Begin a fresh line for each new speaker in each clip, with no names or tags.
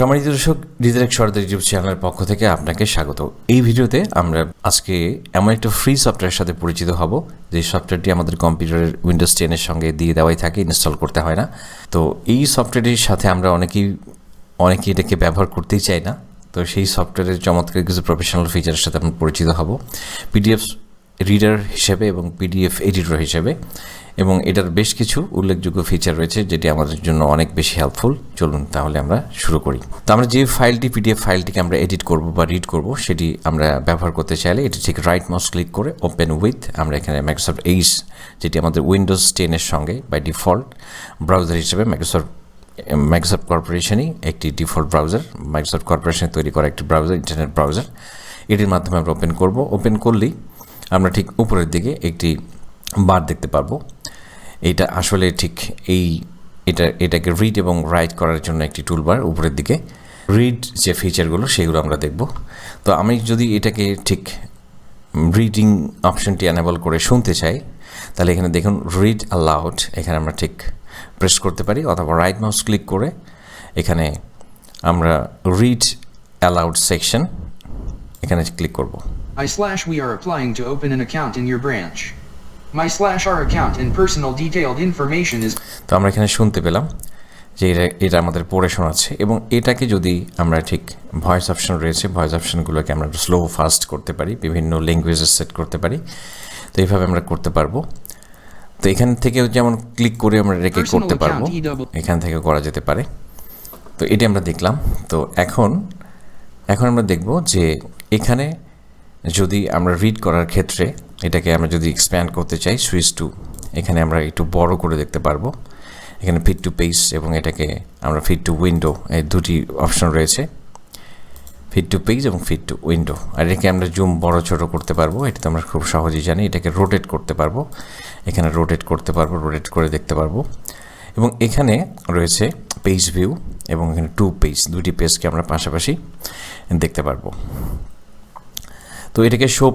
সম্মানিত দর্শক, রিদারেক্ট সরদার ইউটিউব চ্যানেলের পক্ষ থেকে আপনাকে স্বাগত। এই ভিডিওতে আমরা আজকে এমন একটা ফ্রি সফটওয়্যারের সাথে পরিচিত হব যে সফটওয়্যারটি আমাদের কম্পিউটারের উইন্ডোজ 10-এর সঙ্গে দিয়ে দেওয়াই থাকে, ইনস্টল করতে হয় না। তো এই সফটওয়্যারটির সাথে আমরা অনেকেই এটাকে ব্যবহার করতেই চাই না। তো সেই সফটওয়্যারের চমৎকার কিছু প্রফেশনাল ফিচারের সাথে আমরা পরিচিত হব পিডিএফ রিডার হিসেবে এবং পিডিএফ এডিটর হিসেবে, এবং এটার বেশ কিছু উল্লেখযোগ্য ফিচার রয়েছে যেটি আমাদের জন্য অনেক বেশি হেল্পফুল। চলুন তাহলে আমরা শুরু করি। তো আমরা যে ফাইলটি পিডিএফ ফাইলটিকে আমরা এডিট করব বা রিড করব সেটি আমরা ব্যবহার করতে চাইলে এটি ঠিক রাইট মাউস ক্লিক করে ওপেন উইথ, আমরা এখানে মাইক্রোসফট এইজ, যেটি আমাদের উইন্ডোজ 10-এর সঙ্গে বাই ডিফল্ট ব্রাউজার হিসেবে মাইক্রোসফট কর্পোরেশনই একটি ডিফল্ট ব্রাউজার, মাইক্রোসফট কর্পোরেশন তৈরি করা একটি ব্রাউজার, ইন্টারনেট ব্রাউজার। এটির মাধ্যমে আমরা ওপেন করব। ওপেন করলেই আমরা ঠিক উপরের দিকে একটি বার দেখতে পারবো। এইটা আসলে ঠিক এটাকে রিড এবং রাইট করার জন্য একটি টুলবার। উপরের দিকে রিড যে ফিচারগুলো সেগুলো আমরা দেখব। তো আমি যদি এটাকে ঠিক রিডিং অপশনটি এনেবল করে শুনতে চাই, তাহলে এখানে দেখুন রিড অ্যালাউড, এখানে আমরা ঠিক প্রেস করতে পারি, অথবা রাইট মাউস ক্লিক করে এখানে আমরা রিড অ্যালাউড সেকশন এখানে ক্লিক করব।
We are applying to open an account in your branch. My/our account and personal detailed information is.
তো আমরা এখানে শুনতে পেলাম যে এটা আমাদের পড়ে শোনাচ্ছে, এবং এটাকে যদি আমরা ঠিক ভয়েস অপশন রয়েছে, ভয়েস অপশনগুলোকে আমরা স্লো ফাস্ট করতে পারি, বিভিন্ন ল্যাঙ্গুয়েজে সেট করতে পারি। তো এইভাবে আমরা করতে পারবো। তো এখান থেকেও যেমন ক্লিক করে আমরা এটাকে করতে পারবো, এখান থেকে করা যেতে পারে। তো এটি আমরা দেখলাম। তো এখন আমরা দেখব যে এখানে যদি আমরা রিড করার ক্ষেত্রে এটাকে আমরা যদি এক্সপ্যান্ড করতে চাই, সুইচ টু, এখানে আমরা একটু বড় করে দেখতে পারবো। এখানে ফিট টু পেজ এবং এটাকে আমরা ফিট টু উইন্ডো, এই দুটি অপশন রয়েছে, ফিট টু পেজ এবং ফিট টু উইন্ডো। আর এটাকে আমরা জুম বড় ছোট করতে পারবো, এটা তো আমরা খুব সহজেই জানি। এটাকে রোটেট করতে পারবো, এখানে রোটেট করতে পারবো, রোটেট করে দেখতে পারবো। এবং এখানে রয়েছে পেজ ভিউ, এবং এখানে টু পেজ, দুটি পেজকে আমরা পাশাপাশি দেখতে পারবো। তো এটাকে show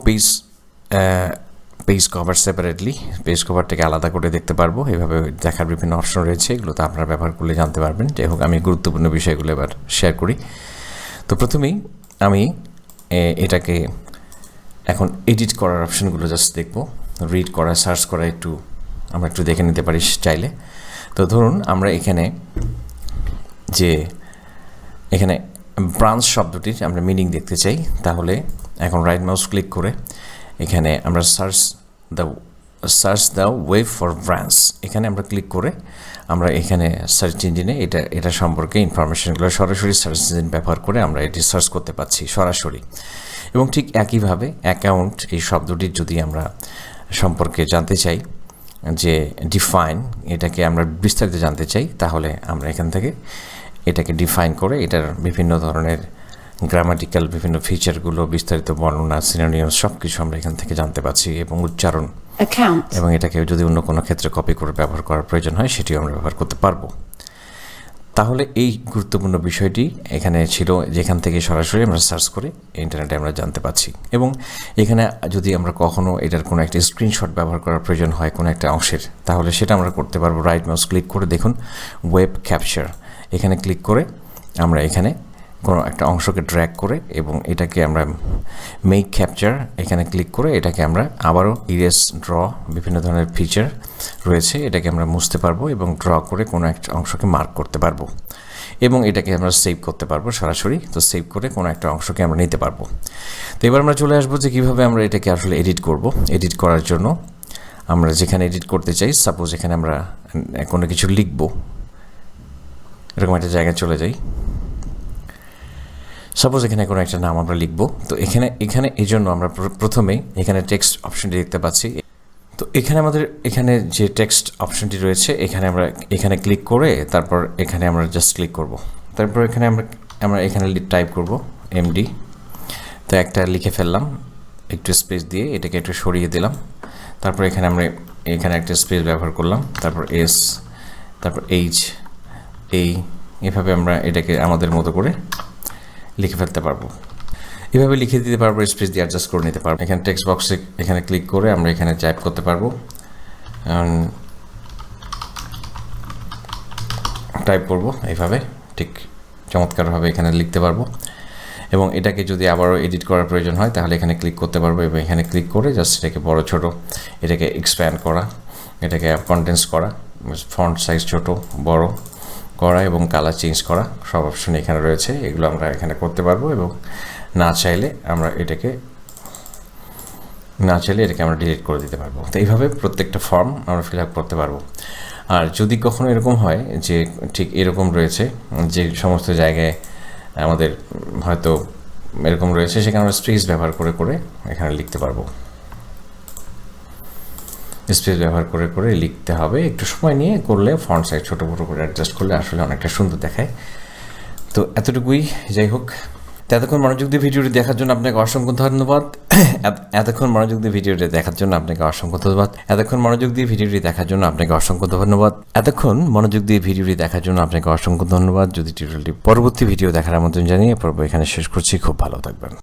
page cover separately, page কভারটাকে আলাদা করে দেখতে পারবো। এইভাবে দেখার বিভিন্ন অপশন রয়েছে, এগুলো তো আপনারা ব্যবহার করলে জানতে পারবেন। যাই হোক, আমি গুরুত্বপূর্ণ বিষয়গুলো এবার শেয়ার করি। তো প্রথমেই আমি এটাকে এখন এডিট করার অপশনগুলো জাস্ট দেখবো। রিড করা, সার্চ করা আমরা একটু দেখে নিতে পারি চাইলে। তো ধরুন আমরা এখানে ব্রাঞ্চ শব্দটির আমরা মিনিং দেখতে চাই, তাহলে এখন রাইট মাউস ক্লিক করে এখানে আমরা search the web for branch, এখানে আমরা ক্লিক করে আমরা এখানে সার্চ ইঞ্জিনে এটা সম্পর্কে ইনফরমেশনগুলো সরাসরি সার্চ ইঞ্জিন ব্যবহার করে আমরা এটি সার্চ করতে পারছি সরাসরি। এবং ঠিক একইভাবে অ্যাকাউন্ট এই শব্দটির যদি আমরা সম্পর্কে জানতে চাই, যে ডিফাইন, এটাকে আমরা বিস্তারিত জানতে চাই, তাহলে আমরা এখান থেকে এটাকে ডিফাইন করে এটার বিভিন্ন ধরনের গ্রামাটিক্যাল বিভিন্ন ফিচারগুলো, বিস্তারিত বর্ণনা, সিনোনিমস সব কিছু আমরা এখান থেকে জানতে পারছি, এবং উচ্চারণ, এবং এটাকে যদি অন্য কোনো ক্ষেত্রে কপি করে ব্যবহার করার প্রয়োজন হয় সেটিও আমরা ব্যবহার করতে পারবো। তাহলে এই গুরুত্বপূর্ণ বিষয়টি এখানে ছিল, যেখান থেকে সরাসরি আমরা সার্চ করে ইন্টারনেটে আমরা জানতে পারছি। এবং এখানে যদি আমরা কখনও এটার কোনো একটা স্ক্রিনশট ব্যবহার করার প্রয়োজন হয় কোনো একটা অংশের, তাহলে সেটা আমরা করতে পারবো। রাইট মাউস ক্লিক করে দেখুন ওয়েব ক্যাপচার, এখানে ক্লিক করে আমরা এখানে কোনো একটা অংশকে ড্র্যাগ করে এবং এটাকে আমরা মেক ক্যাপচার, এখানে ক্লিক করে এটাকে আমরা আবারও ইরেজ, ড্র, বিভিন্ন ধরনের ফিচার রয়েছে, এটাকে আমরা মুছতে পারবো এবং ড্র করে কোনো একটা অংশকে মার্ক করতে পারবো, এবং এটাকে আমরা সেভ করতে পারবো সরাসরি। তো সেভ করে কোনো একটা অংশকে আমরা নিতে পারবো। তো এবার আমরা চলে আসবো যে কীভাবে আমরা এটাকে আসলে এডিট করব। এডিট করার জন্য আমরা যেখানে এডিট করতে চাই, সাপোজ এখানে আমরা কোনো কিছু লিখবো, এরকম একটা জায়গায় চলে যাই। সাপোজ এখানে কোনো একটা নাম আমরা লিখবো। তো এখানে এই জন্য আমরা প্রথমেই এখানে টেক্সট অপশনটি দেখতে পাচ্ছি। তো এখানে যে টেক্সট অপশনটি রয়েছে, এখানে ক্লিক করে তারপর এখানে আমরা জাস্ট ক্লিক করব। তারপর এখানে আমরা এখানে টাইপ করব এমডি। তো একটা লিখে ফেললাম একটু স্পেস দিয়ে, এটাকে একটু সরিয়ে দিলাম। তারপর এখানে একটা স্পেস ব্যবহার করলাম, তারপর এস, তারপর এইচ, এভাবে আমরা এটাকে আমাদের মতো করে লিখে ফেলতে পারবো। এভাবে লিখে দিতে পারবো, স্পেস দিয়ে অ্যাডজাস্ট করে নিতে পারবো। এখানে টেক্সট বক্সে এখানে ক্লিক করে আমরা এখানে টাইপ করতে পারবো, টাইপ করব এইভাবে ঠিক চমৎকারভাবে এখানে লিখতে পারবো। এবং এটাকে যদি আবারও এডিট করার প্রয়োজন হয় তাহলে এখানে ক্লিক করতে পারবো এবং এখানে ক্লিক করে জাস্ট এটাকে বড় ছোট, এটাকে এক্সপ্যান্ড করা, এটাকে কন্ডেন্স করা, ফন্ট সাইজ ছোট বড় করা এবং কালার চেঞ্জ করা সব অপশন এখানে রয়েছে। এগুলো আমরা এখানে করতে পারবো এবং না চাইলে এটাকে আমরা ডিলিট করে দিতে পারবো। তো এইভাবে প্রত্যেকটা ফর্ম আমরা ফিল আপ করতে পারবো। আর যদি কখনো এরকম হয় যে ঠিক এরকম রয়েছে যে সমস্ত জায়গায় আমাদের হয়তো এরকম রয়েছে, সেখানে আমরা স্পেস ব্যবহার করে এখানে লিখতে পারবো। স্পেস ব্যবহার করে লিখতে হবে, একটু সময় নিয়ে করলে ফন্ট সাইজ ছোটো বড়ো করে অ্যাডজাস্ট করলে আসলে অনেকটা সুন্দর দেখায়। তো এতটুকুই, যাই হোক। এতক্ষণ মনোযোগ দিয়ে ভিডিওটি দেখার জন্য আপনাকে অসংখ্য ধন্যবাদ। এতক্ষণ মনোযোগ দিয়ে ভিডিওটি দেখার জন্য আপনাকে অসংখ্য ধন্যবাদ। এতক্ষণ মনোযোগ দিয়ে ভিডিওটি দেখার জন্য আপনাকে অসংখ্য ধন্যবাদ। এতক্ষণ মনোযোগ দিয়ে ভিডিওটি দেখার জন্য আপনাকে অসংখ্য ধন্যবাদ। যদি টিউটোরিয়ালটি পরবর্তী ভিডিও দেখার আমন্ত্রণ জানিয়ে পর্ব এখানে শেষ করছি। খুব ভালো থাকবেন।